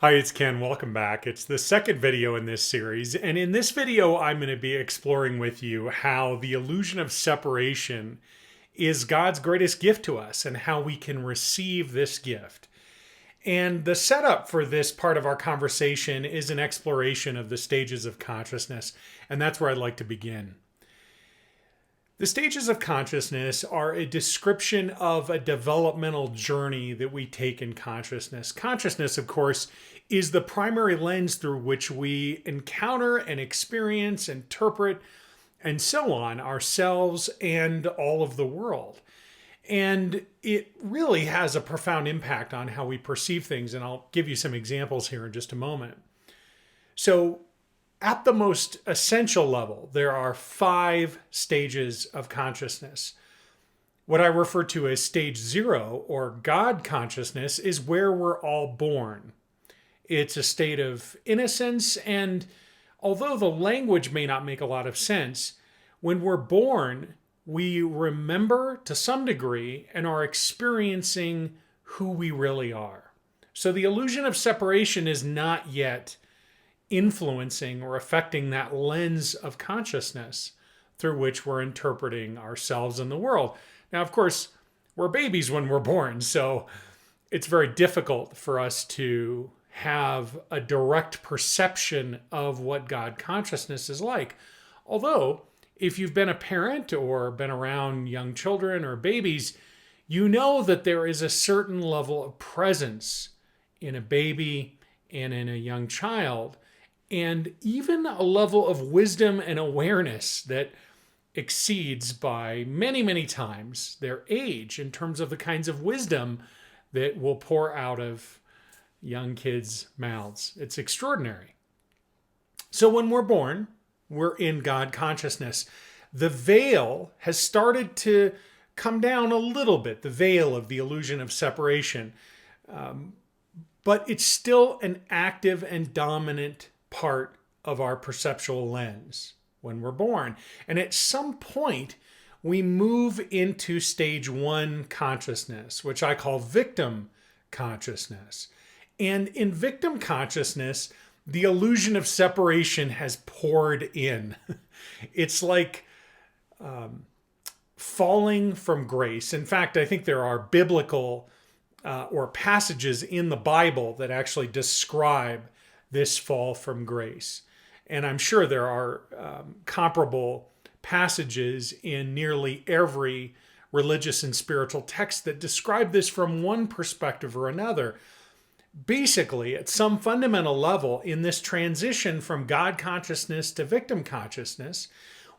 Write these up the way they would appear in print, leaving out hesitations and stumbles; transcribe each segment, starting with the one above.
Hi, it's Ken. Welcome back. It's the second video in this series. And in this video, I'm going to be exploring with you how the illusion of separation is God's greatest gift to us and how we can receive this gift. And the setup for this part of our conversation is an exploration of the stages of consciousness. And that's where I'd like to begin. The stages of consciousness are a description of a developmental journey that we take in consciousness. Consciousness, of course, is the primary lens through which we encounter and experience, interpret, and so on ourselves and all of the world. And it really has a profound impact on how we perceive things. And I'll give you some examples here in just a moment. So, at the most essential level, there are 5 stages of consciousness. What I refer to as stage 0, or God consciousness, is where we're all born. It's a state of innocence, and although the language may not make a lot of sense, when we're born, we remember to some degree and are experiencing who we really are. So the illusion of separation is not yet influencing or affecting that lens of consciousness through which we're interpreting ourselves and the world. Now, of course, we're babies when we're born, so it's very difficult for us to have a direct perception of what God consciousness is like. Although, if you've been a parent or been around young children or babies, you know that there is a certain level of presence in a baby and in a young child, and even a level of wisdom and awareness that exceeds by many, many times their age in terms of the kinds of wisdom that will pour out of young kids' mouths. It's extraordinary. So when we're born, we're in God consciousness. The veil has started to come down a little bit, the veil of the illusion of separation. But it's still an active and dominant part of our perceptual lens when we're born. And at some point, we move into stage 1 consciousness, which I call victim consciousness. And in victim consciousness, the illusion of separation has poured in. It's like falling from grace. In fact, I think there are biblical or passages in the Bible that actually describe this fall from grace. And I'm sure there are comparable passages in nearly every religious and spiritual text that describe this from one perspective or another. Basically, at some fundamental level, in this transition from God consciousness to victim consciousness,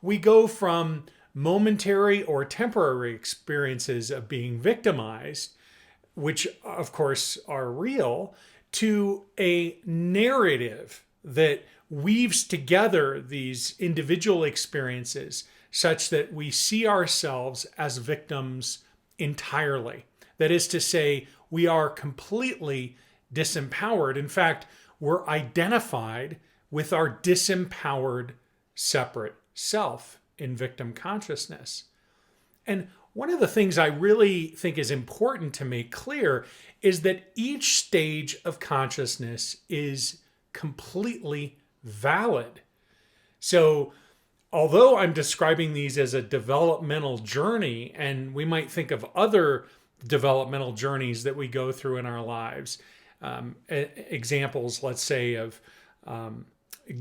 we go from momentary or temporary experiences of being victimized, which of course are real, to a narrative that weaves together these individual experiences such that we see ourselves as victims entirely. That is to say, we are completely disempowered. In fact, we're identified with our disempowered separate self in victim consciousness. And one of the things I really think is important to make clear is that each stage of consciousness is completely valid. So, although I'm describing these as a developmental journey, and we might think of other developmental journeys that we go through in our lives, examples, let's say, of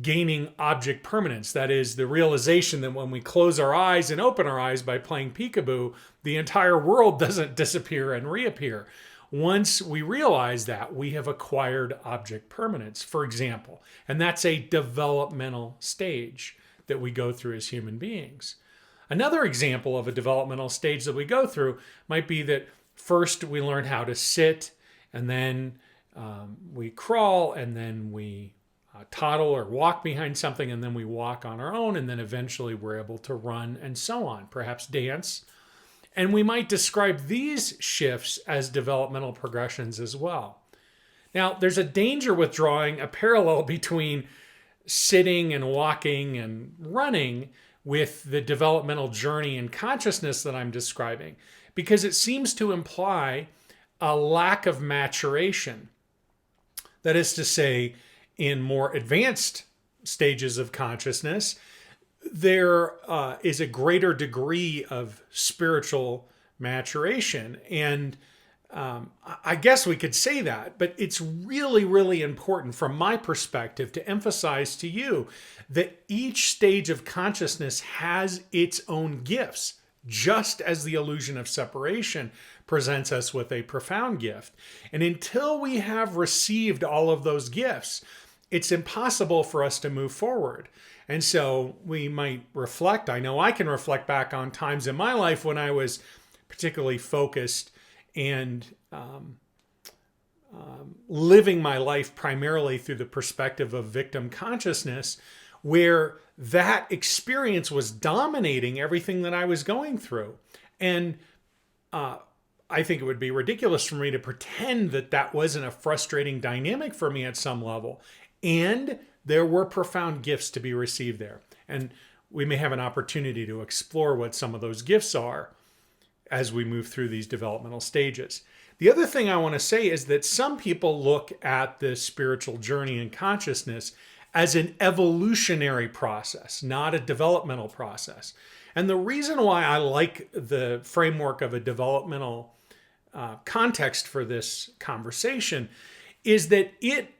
gaining object permanence. That is the realization that when we close our eyes and open our eyes by playing peekaboo, the entire world doesn't disappear and reappear. Once we realize that, we have acquired object permanence, for example. And that's a developmental stage that we go through as human beings. Another example of a developmental stage that we go through might be that first we learn how to sit, and then we crawl, and then we toddle or walk behind something, and then we walk on our own, and then eventually we're able to run and so on, perhaps dance. And we might describe these shifts as developmental progressions as well. Now, there's a danger with drawing a parallel between sitting and walking and running with the developmental journey and consciousness that I'm describing, because it seems to imply a lack of maturation. That is to say, in more advanced stages of consciousness, there is a greater degree of spiritual maturation. And I guess we could say that, but it's really, really important from my perspective to emphasize to you that each stage of consciousness has its own gifts, just as the illusion of separation presents us with a profound gift. And until we have received all of those gifts, it's impossible for us to move forward. And so we might reflect. I know I can reflect back on times in my life when I was particularly focused and living my life primarily through the perspective of victim consciousness, where that experience was dominating everything that I was going through. And I think it would be ridiculous for me to pretend that that wasn't a frustrating dynamic for me at some level. And there were profound gifts to be received there. And we may have an opportunity to explore what some of those gifts are as we move through these developmental stages. The other thing I want to say is that some people look at the spiritual journey in consciousness as an evolutionary process, not a developmental process. And the reason why I like the framework of a developmental context for this conversation is that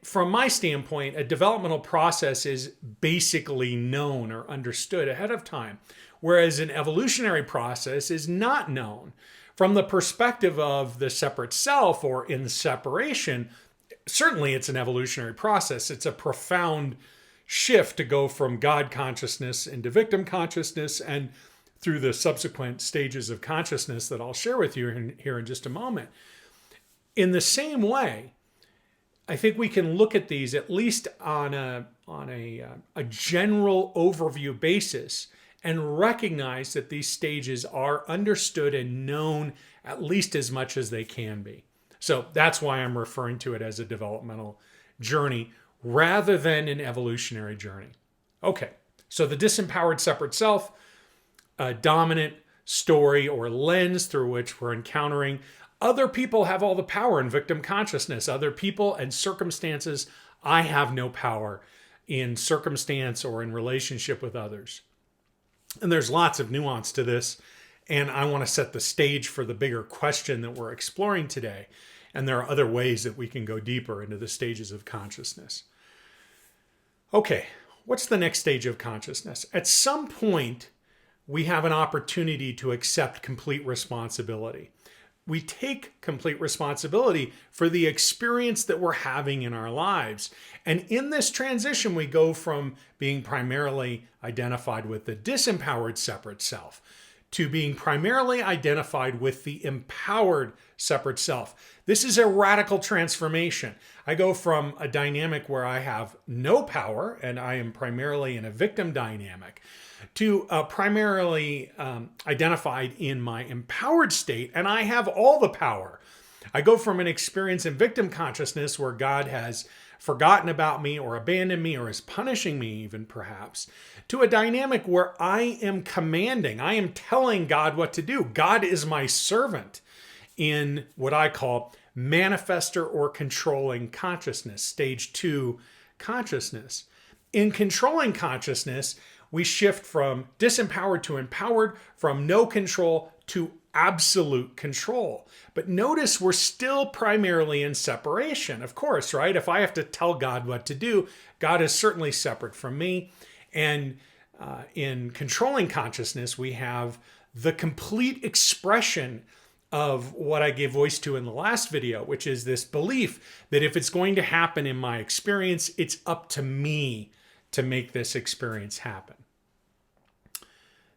from my standpoint, a developmental process is basically known or understood ahead of time, whereas an evolutionary process is not known. From the perspective of the separate self or in separation, certainly it's an evolutionary process. It's a profound shift to go from God consciousness into victim consciousness and through the subsequent stages of consciousness that I'll share with you here in just a moment. In the same way, I think we can look at these at least on a general overview basis and recognize that these stages are understood and known at least as much as they can be. So that's why I'm referring to it as a developmental journey rather than an evolutionary journey. Okay, so the disempowered separate self, a dominant story or lens through which we're encountering other people have all the power in victim consciousness. Other people and circumstances, I have no power in circumstance or in relationship with others. And there's lots of nuance to this, and I want to set the stage for the bigger question that we're exploring today. And there are other ways that we can go deeper into the stages of consciousness. Okay, what's the next stage of consciousness? At some point, we have an opportunity to accept complete responsibility. We take complete responsibility for the experience that we're having in our lives. And in this transition, we go from being primarily identified with the disempowered separate self to being primarily identified with the empowered separate self. This is a radical transformation. I go from a dynamic where I have no power and I am primarily in a victim dynamic to primarily identified in my empowered state, and I have all the power. I go from an experience in victim consciousness where God has forgotten about me or abandoned me or is punishing me even perhaps, to a dynamic where I am commanding, I am telling God what to do. God is my servant in what I call manifester or controlling consciousness, stage 2 consciousness. In controlling consciousness, we shift from disempowered to empowered, from no control to absolute control. But notice we're still primarily in separation, of course, right? If I have to tell God what to do, God is certainly separate from me. And in controlling consciousness, we have the complete expression of what I gave voice to in the last video, which is this belief that if it's going to happen in my experience, it's up to me to make this experience happen.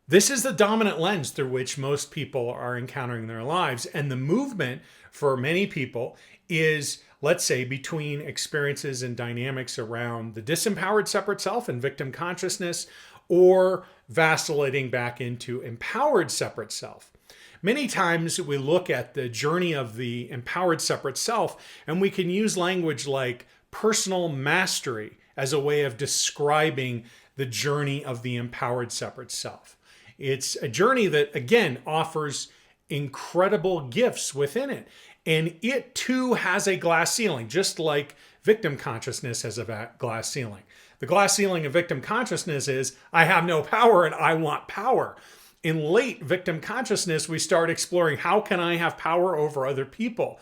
This is the dominant lens through which most people are encountering their lives. And the movement for many people is, let's say, between experiences and dynamics around the disempowered separate self and victim consciousness, or vacillating back into empowered separate self. Many times we look at the journey of the empowered separate self, and we can use language like personal mastery as a way of describing the journey of the empowered separate self. It's a journey that, again, offers incredible gifts within it. And it too has a glass ceiling, just like victim consciousness has a glass ceiling. The glass ceiling of victim consciousness is, I have no power and I want power. In late victim consciousness, we start exploring, how can I have power over other people?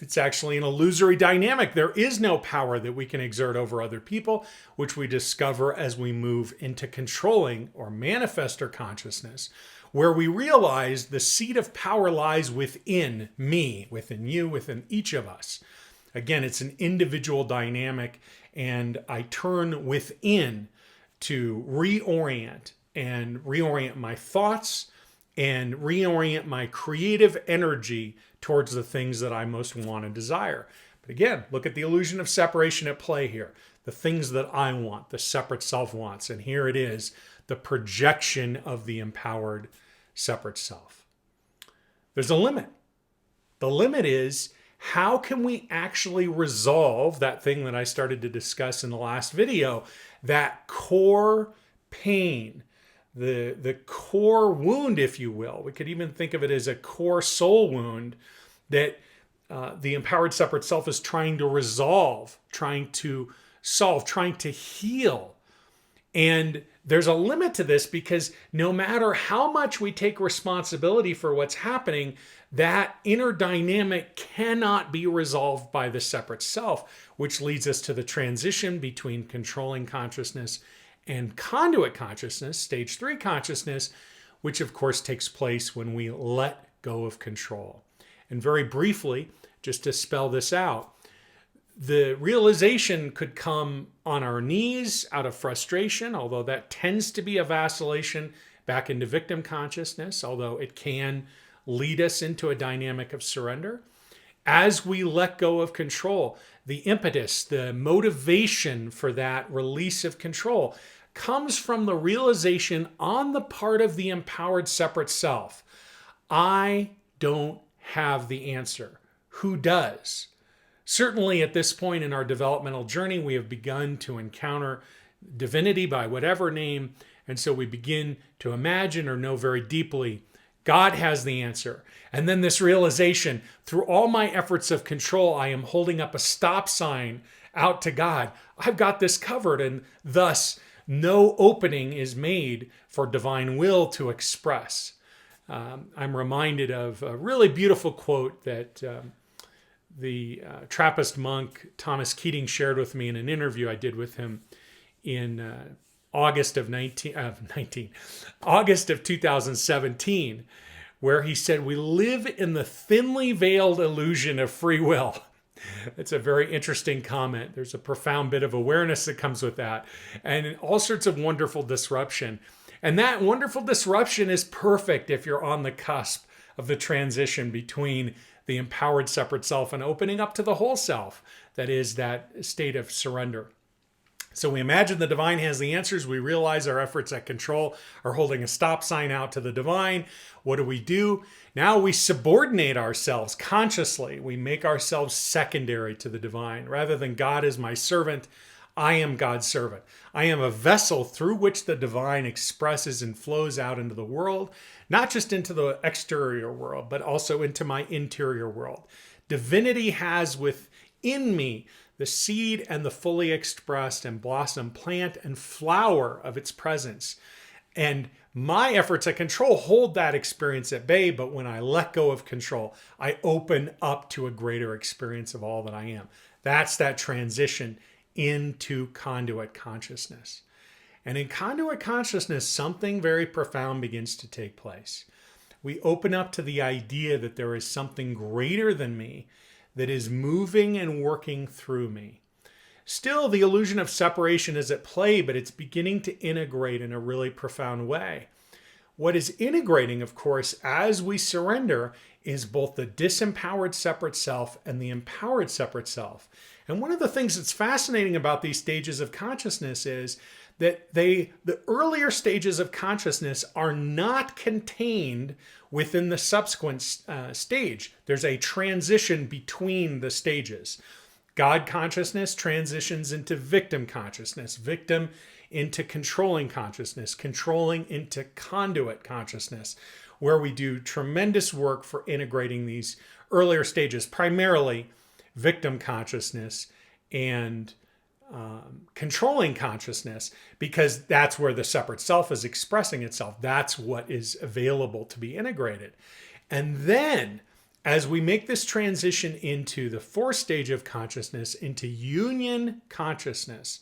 It's actually an illusory dynamic. There is no power that we can exert over other people, which we discover as we move into controlling or manifestor consciousness, where we realize the seat of power lies within me, within you, within each of us. Again, it's an individual dynamic, and I turn within to reorient my thoughts and reorient my creative energy towards the things that I most want and desire. But again, look at the illusion of separation at play here. The things that I want, the separate self wants. And here it is, the projection of the empowered separate self. There's a limit. The limit is, how can we actually resolve that thing that I started to discuss in the last video, that core pain, the core wound, if you will. We could even think of it as a core soul wound that the empowered separate self is trying to resolve, trying to solve, trying to heal. And there's a limit to this, because no matter how much we take responsibility for what's happening, that inner dynamic cannot be resolved by the separate self, which leads us to the transition between controlling consciousness and conduit consciousness, stage 3 consciousness, which of course takes place when we let go of control. And very briefly, just to spell this out, the realization could come on our knees out of frustration, although that tends to be a vacillation back into victim consciousness, although it can lead us into a dynamic of surrender. As we let go of control, the impetus, the motivation for that release of control comes from the realization on the part of the empowered separate self, I don't have the answer. Who does? Certainly at this point in our developmental journey, we have begun to encounter divinity by whatever name, and so we begin to imagine or know very deeply, God has the answer. And then this realization, through all my efforts of control, I am holding up a stop sign out to God. I've got this covered, and thus no opening is made for divine will to express. I'm reminded of a really beautiful quote that the Trappist monk Thomas Keating shared with me in an interview I did with him in August of 2017, where he said, we live in the thinly veiled illusion of free will. It's a very interesting comment. There's a profound bit of awareness that comes with that, and all sorts of wonderful disruption. And that wonderful disruption is perfect if you're on the cusp of the transition between the empowered separate self and opening up to the whole self, that is that state of surrender. So we imagine the divine has the answers. We realize our efforts at control are holding a stop sign out to the divine. What do? Now we subordinate ourselves consciously. We make ourselves secondary to the divine. Rather than God is my servant, I am God's servant. I am a vessel through which the divine expresses and flows out into the world, not just into the exterior world, but also into my interior world. Divinity has within me the seed and the fully expressed and blossom plant and flower of its presence. And my efforts at control hold that experience at bay, but when I let go of control, I open up to a greater experience of all that I am. That's that transition into conduit consciousness. And in conduit consciousness, something very profound begins to take place. We open up to the idea that there is something greater than me that is moving and working through me. Still, the illusion of separation is at play, but it's beginning to integrate in a really profound way. What is integrating, of course, as we surrender, is both the disempowered separate self and the empowered separate self. And one of the things that's fascinating about these stages of consciousness is that the earlier stages of consciousness are not contained within the subsequent stage. There's a transition between the stages. God consciousness transitions into victim consciousness, victim into controlling consciousness, controlling into conduit consciousness, where we do tremendous work for integrating these earlier stages, primarily victim consciousness and controlling consciousness, because that's where the separate self is expressing itself. That's what is available to be integrated. And then as we make this transition into the fourth stage of consciousness, into union consciousness,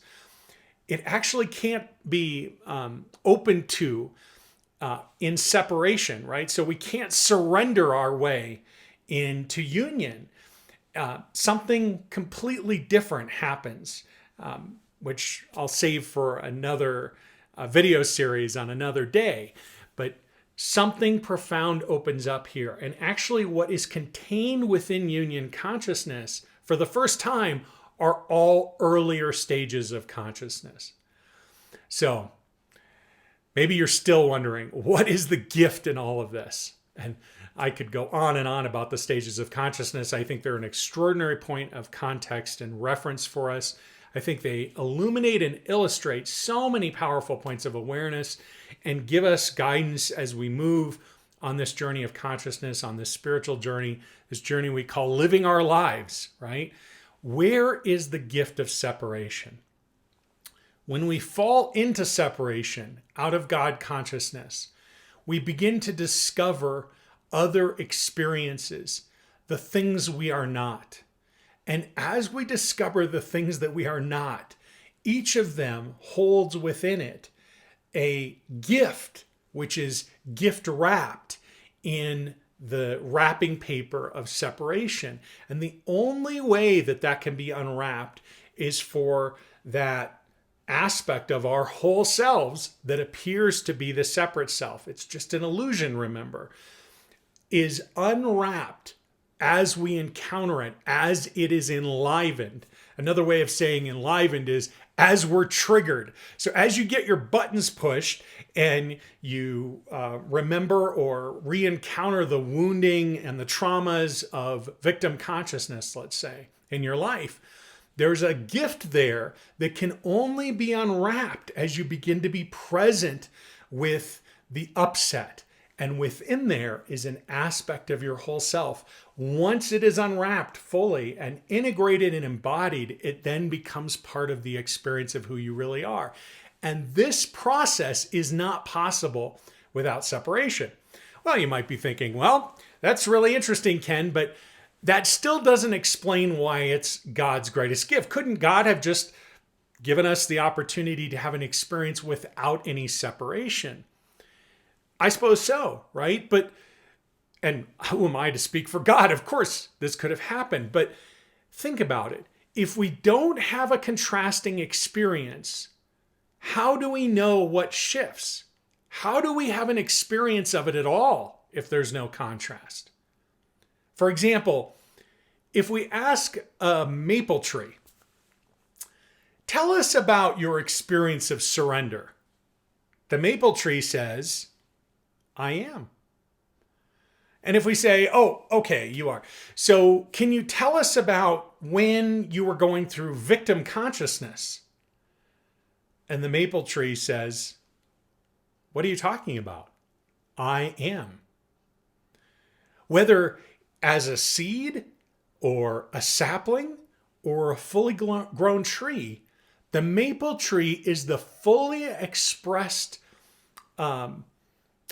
it actually can't be open to in separation, right? So we can't surrender our way into union. Something completely different happens, which I'll save for another video series on another day. But something profound opens up here. And actually what is contained within union consciousness for the first time are all earlier stages of consciousness. So maybe you're still wondering, what is the gift in all of this? And I could go on and on about the stages of consciousness. I think they're an extraordinary point of context and reference for us. I think they illuminate and illustrate so many powerful points of awareness and give us guidance as we move on this journey of consciousness, on this spiritual journey, this journey we call living our lives, right? Where is the gift of separation? When we fall into separation out of God consciousness, we begin to discover other experiences, the things we are not. And as we discover the things that we are not, each of them holds within it a gift, which is gift wrapped in the wrapping paper of separation. And the only way that that can be unwrapped is for that aspect of our whole selves that appears to be the separate self. It's just an illusion, remember, is unwrapped as we encounter it, as it is enlivened. Another way of saying enlivened is as we're triggered. So as you get your buttons pushed and you remember or re-encounter the wounding and the traumas of victim consciousness, let's say, in your life, there's a gift there that can only be unwrapped as you begin to be present with the upset. And within there is an aspect of your whole self. Once it is unwrapped fully and integrated and embodied, it then becomes part of the experience of who you really are. And this process is not possible without separation. Well, you might be thinking, well, that's really interesting, Ken, but that still doesn't explain why it's God's greatest gift. Couldn't God have just given us the opportunity to have an experience without any separation? I suppose so, right? But, and who am I to speak for God? Of course, this could have happened, but think about it. If we don't have a contrasting experience, how do we know what shifts? How do we have an experience of it at all if there's no contrast? For example, if we ask a maple tree, tell us about your experience of surrender. The maple tree says, I am. And if we say, oh, okay, you are. So can you tell us about when you were going through victim consciousness? And the maple tree says, what are you talking about? I am. Whether as a seed or a sapling or a fully grown tree, the maple tree is the fully expressed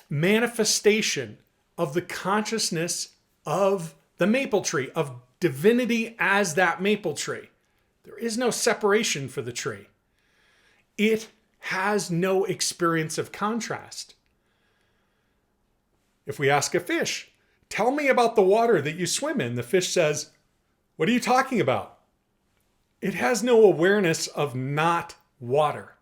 manifestation of the consciousness of the maple tree, of divinity as that maple tree. There is no separation for the tree. It has no experience of contrast. If we ask a fish, tell me about the water that you swim in, the fish says, what are you talking about? It has no awareness of not water.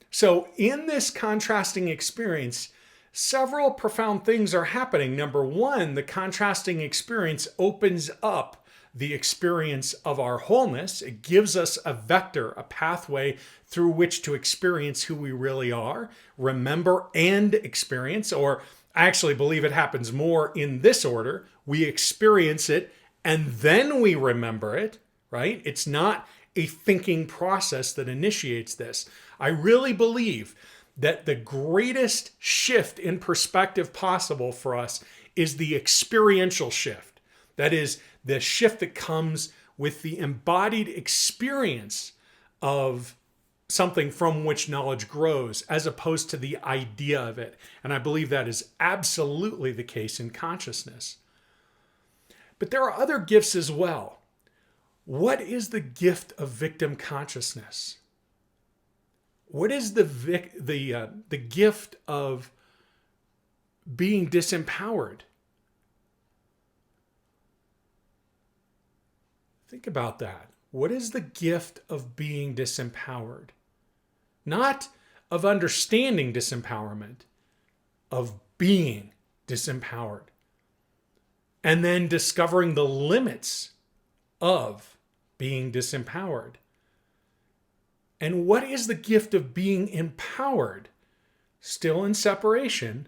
So in this contrasting experience, several profound things are happening. Number one, the contrasting experience opens up the experience of our wholeness. It gives us a vector, a pathway through which to experience who we really are, remember and experience, or I actually believe it happens more in this order. We experience it and then we remember it, right? It's not a thinking process that initiates this. I really believe that the greatest shift in perspective possible for us is the experiential shift. That is the shift that comes with the embodied experience of something from which knowledge grows, as opposed to the idea of it. And I believe that is absolutely the case in consciousness. But there are other gifts as well. What is the gift of victim consciousness? What is the gift of being disempowered? Think about that. What is the gift of being disempowered? Not of understanding disempowerment, of being disempowered. And then discovering the limits of being disempowered. And what is the gift of being empowered, still in separation,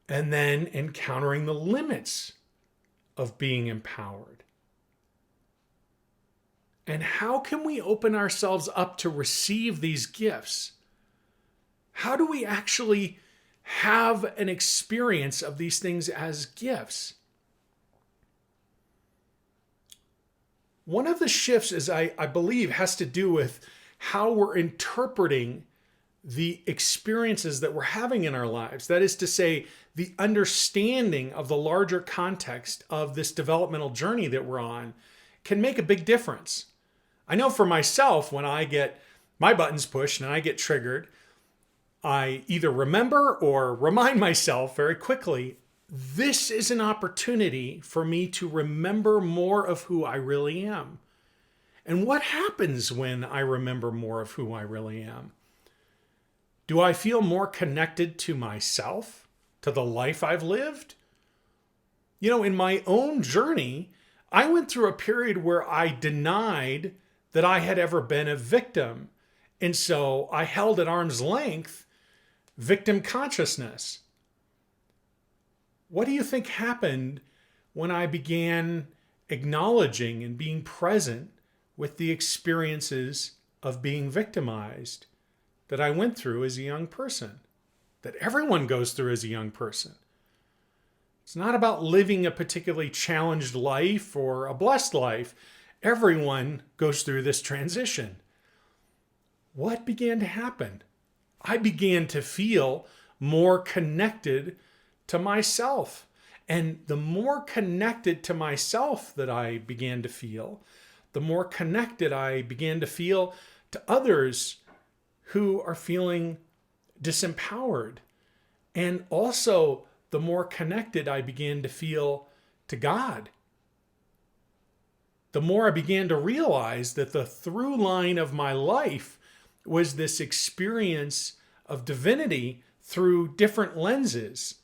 and then encountering the limits of being empowered? And how can we open ourselves up to receive these gifts? How do we actually have an experience of these things as gifts? One of the shifts is, I believe, has to do with how we're interpreting the experiences that we're having in our lives. That is to say, the understanding of the larger context of this developmental journey that we're on can make a big difference. I know for myself, when I get my buttons pushed and I get triggered, I either remember or remind myself very quickly, this is an opportunity for me to remember more of who I really am. And what happens when I remember more of who I really am? Do I feel more connected to myself, to the life I've lived? You know, in my own journey, I went through a period where I denied that I had ever been a victim. And so I held at arm's length victim consciousness. What do you think happened when I began acknowledging and being present with the experiences of being victimized that I went through as a young person, that everyone goes through as a young person? It's not about living a particularly challenged life or a blessed life. Everyone goes through this transition. What began to happen? I began to feel more connected to myself. And the more connected to myself that I began to feel, the more connected I began to feel to others who are feeling disempowered. And also, the more connected I began to feel to God. The more I began to realize that the through line of my life was this experience of divinity through different lenses.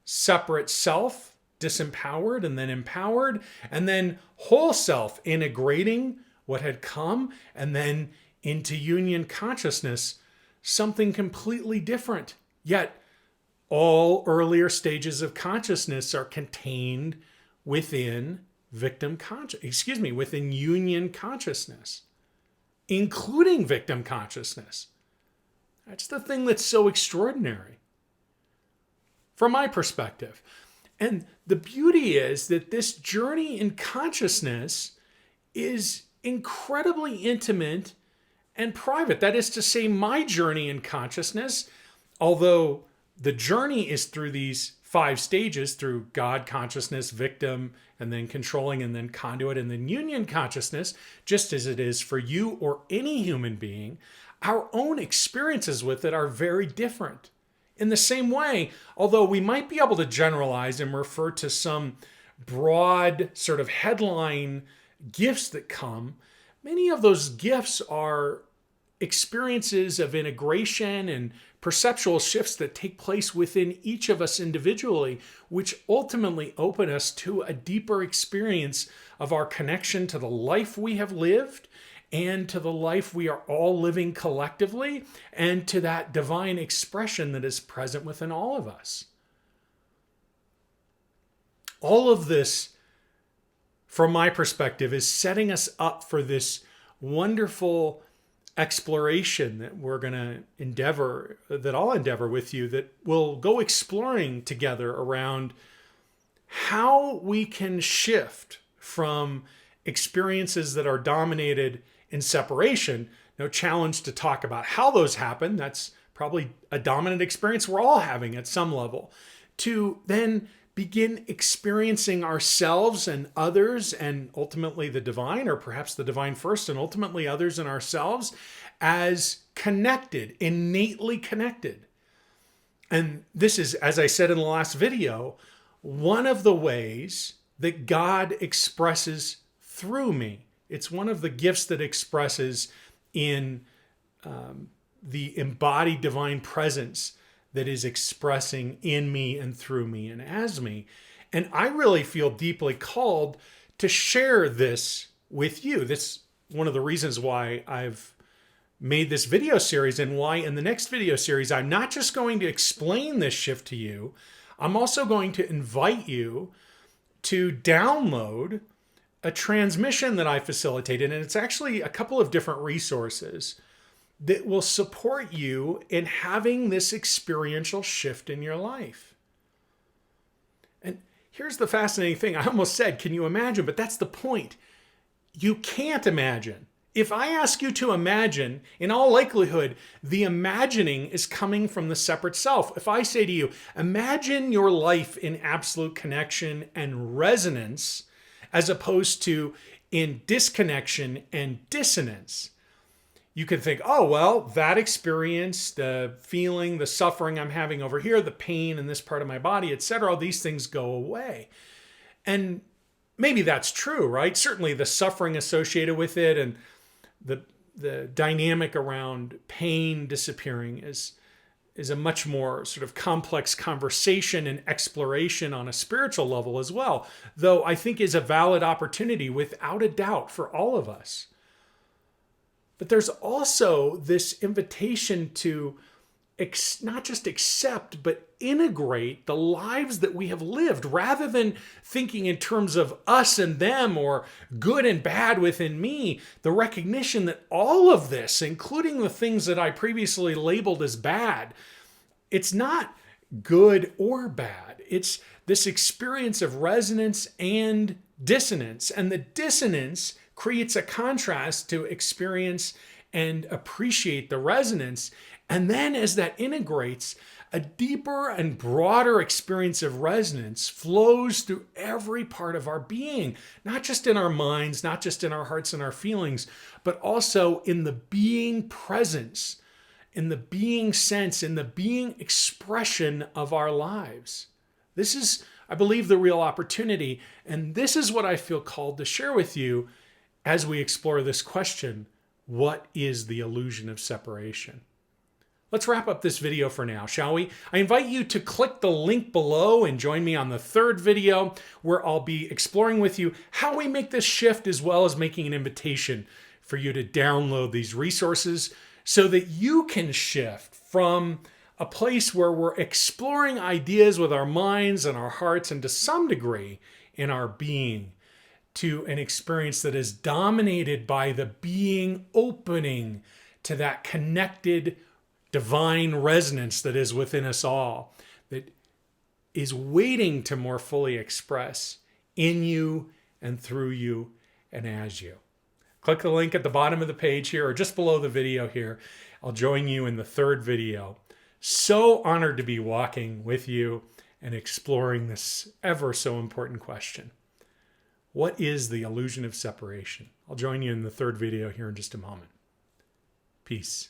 Separate self, disempowered and then empowered, and then whole self, integrating what had come, and then into union consciousness, something completely different. Yet all earlier stages of consciousness are contained within within union consciousness, including victim consciousness. That's the thing that's so extraordinary from my perspective. And the beauty is that this journey in consciousness is incredibly intimate and private. That is to say, my journey in consciousness, although the journey is through these 5 stages, through God consciousness, victim, and then controlling, and then conduit, and then union consciousness, just as it is for you or any human being, our own experiences with it are very different. In the same way, although we might be able to generalize and refer to some broad sort of headline gifts that come, many of those gifts are experiences of integration and perceptual shifts that take place within each of us individually, which ultimately open us to a deeper experience of our connection to the life we have lived and to the life we are all living collectively, and to that divine expression that is present within all of us. All of this, from my perspective, is setting us up for this wonderful exploration that we're going to endeavor, that I'll endeavor with you, that we'll go exploring together around how we can shift from experiences that are dominated in separation. No challenge to talk about how those happen. That's probably a dominant experience we're all having at some level. To then begin experiencing ourselves and others, and ultimately the divine, or perhaps the divine first and ultimately others and ourselves, as connected, innately connected. And this is, as I said in the last video, one of the ways that God expresses through me. It's one of the gifts that expresses in the embodied divine presence that is expressing in me and through me and as me. And I really feel deeply called to share this with you. That's one of the reasons why I've made this video series, and why in the next video series, I'm not just going to explain this shift to you, I'm also going to invite you to download a transmission that I facilitated. And it's actually a couple of different resources that will support you in having this experiential shift in your life. And here's the fascinating thing. I almost said, can you imagine? But that's the point. You can't imagine. If I ask you to imagine, in all likelihood, the imagining is coming from the separate self. If I say to you, imagine your life in absolute connection and resonance, as opposed to in disconnection and dissonance, you can think, oh, well, that experience, the feeling, the suffering I'm having over here, the pain in this part of my body, etc., these things go away. And maybe that's true, right? Certainly the suffering associated with it and the dynamic around pain disappearing is a much more sort of complex conversation and exploration on a spiritual level as well, though I think is a valid opportunity without a doubt for all of us. But there's also this invitation to not just accept, but integrate the lives that we have lived, rather than thinking in terms of us and them or good and bad within me. The recognition that all of this, including the things that I previously labeled as bad, it's not good or bad. It's this experience of resonance and dissonance. And the dissonance creates a contrast to experience and appreciate the resonance. And then as that integrates, a deeper and broader experience of resonance flows through every part of our being, not just in our minds, not just in our hearts and our feelings, but also in the being presence, in the being sense, in the being expression of our lives. This is, I believe, the real opportunity. And this is what I feel called to share with you as we explore this question: what is the illusion of separation? Let's wrap up this video for now, shall we? I invite you to click the link below and join me on the third video, where I'll be exploring with you how we make this shift, as well as making an invitation for you to download these resources so that you can shift from a place where we're exploring ideas with our minds and our hearts, and to some degree in our being, to an experience that is dominated by the being opening to that connected divine resonance that is within us all, that is waiting to more fully express in you and through you and as you. Click the link at the bottom of the page here, or just below the video here. I'll join you in the third video. So honored to be walking with you and exploring this ever so important question. What is the illusion of separation? I'll join you in the third video here in just a moment. Peace.